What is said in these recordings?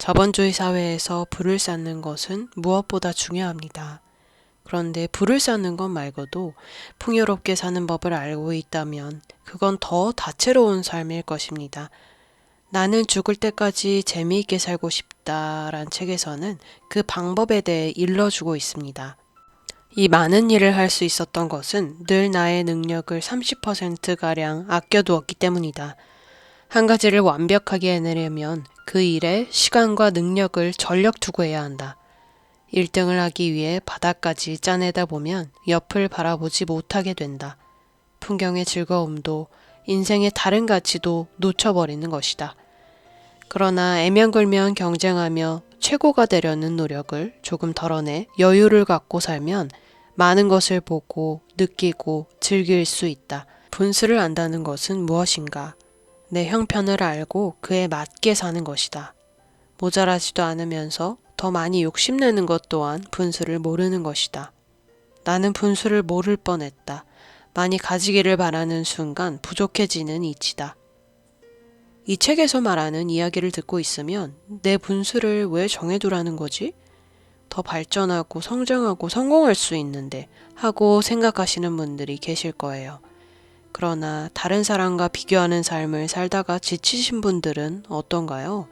자본주의 사회에서 부를 쌓는 것은 무엇보다 중요합니다. 그런데 부를 쌓는 것 말고도 풍요롭게 사는 법을 알고 있다면 그건 더 다채로운 삶일 것입니다. 나는 죽을 때까지 재미있게 살고 싶다란 책에서는 그 방법에 대해 일러주고 있습니다. 이 많은 일을 할 수 있었던 것은 늘 나의 능력을 30%가량 아껴두었기 때문이다. 한 가지를 완벽하게 해내려면 그 일에 시간과 능력을 전력 투구해야 한다. 1등을 하기 위해 바닥까지 짜내다 보면 옆을 바라보지 못하게 된다. 풍경의 즐거움도 인생의 다른 가치도 놓쳐버리는 것이다. 그러나 애면굴면 경쟁하며 최고가 되려는 노력을 조금 덜어내 여유를 갖고 살면 많은 것을 보고 느끼고 즐길 수 있다. 분수를 안다는 것은 무엇인가? 내 형편을 알고 그에 맞게 사는 것이다. 모자라지도 않으면서 더 많이 욕심내는 것 또한 분수를 모르는 것이다. 나는 분수를 모를 뻔했다. 많이 가지기를 바라는 순간 부족해지는 이치다. 이 책에서 말하는 이야기를 듣고 있으면 내 분수를 왜 정해두라는 거지? 더 발전하고 성장하고 성공할 수 있는데 하고 생각하시는 분들이 계실 거예요. 그러나 다른 사람과 비교하는 삶을 살다가 지치신 분들은 어떤가요?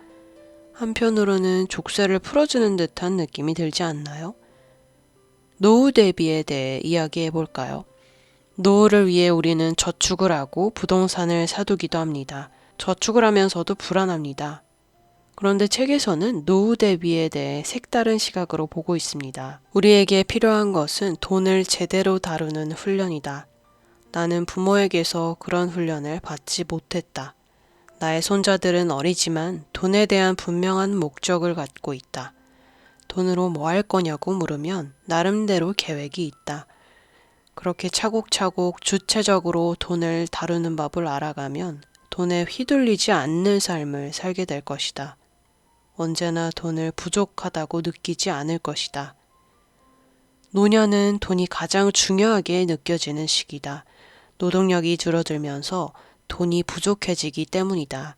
한편으로는 족쇄를 풀어주는 듯한 느낌이 들지 않나요? 노후 대비에 대해 이야기해 볼까요? 노후를 위해 우리는 저축을 하고 부동산을 사두기도 합니다. 저축을 하면서도 불안합니다. 그런데 책에서는 노후 대비에 대해 색다른 시각으로 보고 있습니다. 우리에게 필요한 것은 돈을 제대로 다루는 훈련이다. 나는 부모에게서 그런 훈련을 받지 못했다. 나의 손자들은 어리지만 돈에 대한 분명한 목적을 갖고 있다. 돈으로 뭐 할 거냐고 물으면 나름대로 계획이 있다. 그렇게 차곡차곡 주체적으로 돈을 다루는 법을 알아가면 돈에 휘둘리지 않는 삶을 살게 될 것이다. 언제나 돈을 부족하다고 느끼지 않을 것이다. 노년은 돈이 가장 중요하게 느껴지는 시기다. 노동력이 줄어들면서 돈이 부족해지기 때문이다.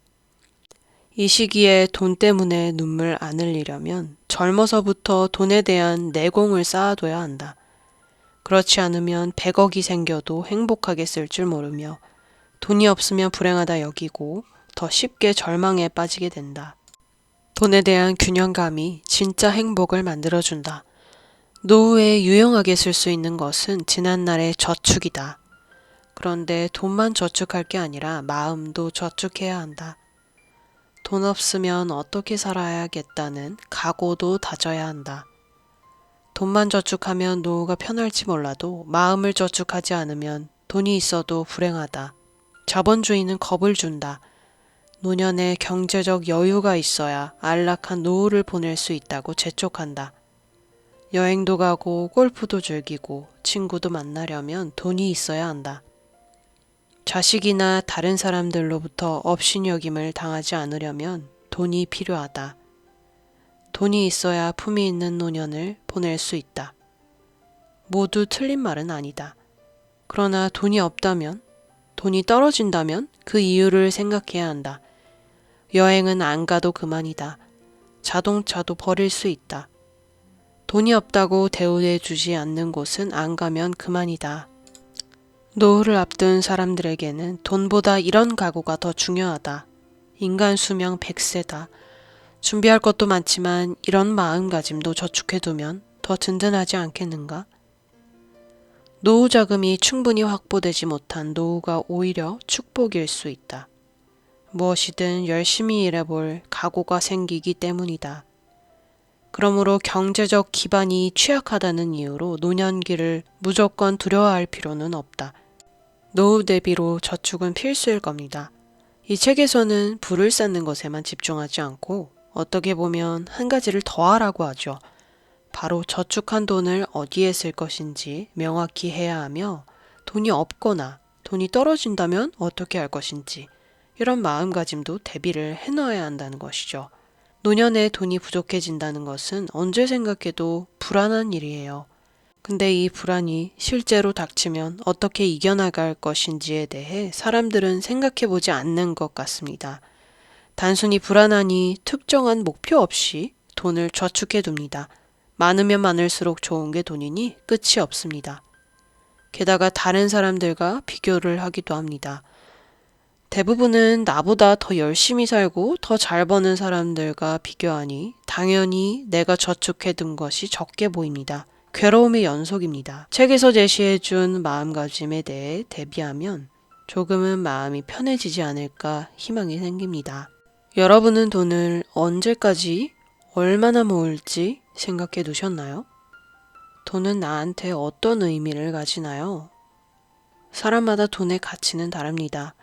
이 시기에 돈 때문에 눈물 안 흘리려면 젊어서부터 돈에 대한 내공을 쌓아둬야 한다. 그렇지 않으면 100억이 생겨도 행복하게 쓸 줄 모르며 돈이 없으면 불행하다 여기고 더 쉽게 절망에 빠지게 된다. 돈에 대한 균형감이 진짜 행복을 만들어준다. 노후에 유용하게 쓸 수 있는 것은 지난날의 저축이다. 그런데 돈만 저축할 게 아니라 마음도 저축해야 한다. 돈 없으면 어떻게 살아야겠다는 각오도 다져야 한다. 돈만 저축하면 노후가 편할지 몰라도 마음을 저축하지 않으면 돈이 있어도 불행하다. 자본주의는 겁을 준다. 노년에 경제적 여유가 있어야 안락한 노후를 보낼 수 있다고 재촉한다. 여행도 가고 골프도 즐기고 친구도 만나려면 돈이 있어야 한다. 자식이나 다른 사람들로부터 업신여김을 당하지 않으려면 돈이 필요하다. 돈이 있어야 품위 있는 노년을 보낼 수 있다. 모두 틀린 말은 아니다. 그러나 돈이 없다면, 돈이 떨어진다면 그 이유를 생각해야 한다. 여행은 안 가도 그만이다. 자동차도 버릴 수 있다. 돈이 없다고 대우해주지 않는 곳은 안 가면 그만이다. 노후를 앞둔 사람들에게는 돈보다 이런 각오가 더 중요하다. 인간 수명 100세다. 준비할 것도 많지만 이런 마음가짐도 저축해두면 더 든든하지 않겠는가? 노후 자금이 충분히 확보되지 못한 노후가 오히려 축복일 수 있다. 무엇이든 열심히 일해볼 각오가 생기기 때문이다. 그러므로 경제적 기반이 취약하다는 이유로 노년기를 무조건 두려워할 필요는 없다. 노후 대비로 저축은 필수일 겁니다. 이 책에서는 부를 쌓는 것에만 집중하지 않고 어떻게 보면 한 가지를 더 하라고 하죠. 바로 저축한 돈을 어디에 쓸 것인지 명확히 해야 하며 돈이 없거나 돈이 떨어진다면 어떻게 할 것인지 이런 마음가짐도 대비를 해놓아야 한다는 것이죠. 노년에 돈이 부족해진다는 것은 언제 생각해도 불안한 일이에요. 근데 이 불안이 실제로 닥치면 어떻게 이겨나갈 것인지에 대해 사람들은 생각해보지 않는 것 같습니다. 단순히 불안하니 특정한 목표 없이 돈을 저축해 둡니다. 많으면 많을수록 좋은 게 돈이니 끝이 없습니다. 게다가 다른 사람들과 비교를 하기도 합니다. 대부분은 나보다 더 열심히 살고 더 잘 버는 사람들과 비교하니 당연히 내가 저축해둔 것이 적게 보입니다. 괴로움의 연속입니다. 책에서 제시해준 마음가짐에 대해 대비하면 조금은 마음이 편해지지 않을까 희망이 생깁니다. 여러분은 돈을 언제까지 얼마나 모을지 생각해 두셨나요? 돈은 나한테 어떤 의미를 가지나요? 사람마다 돈의 가치는 다릅니다.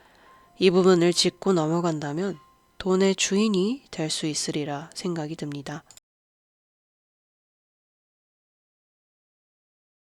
이 부분을 짚고 넘어간다면 돈의 주인이 될 수 있으리라 생각이 듭니다.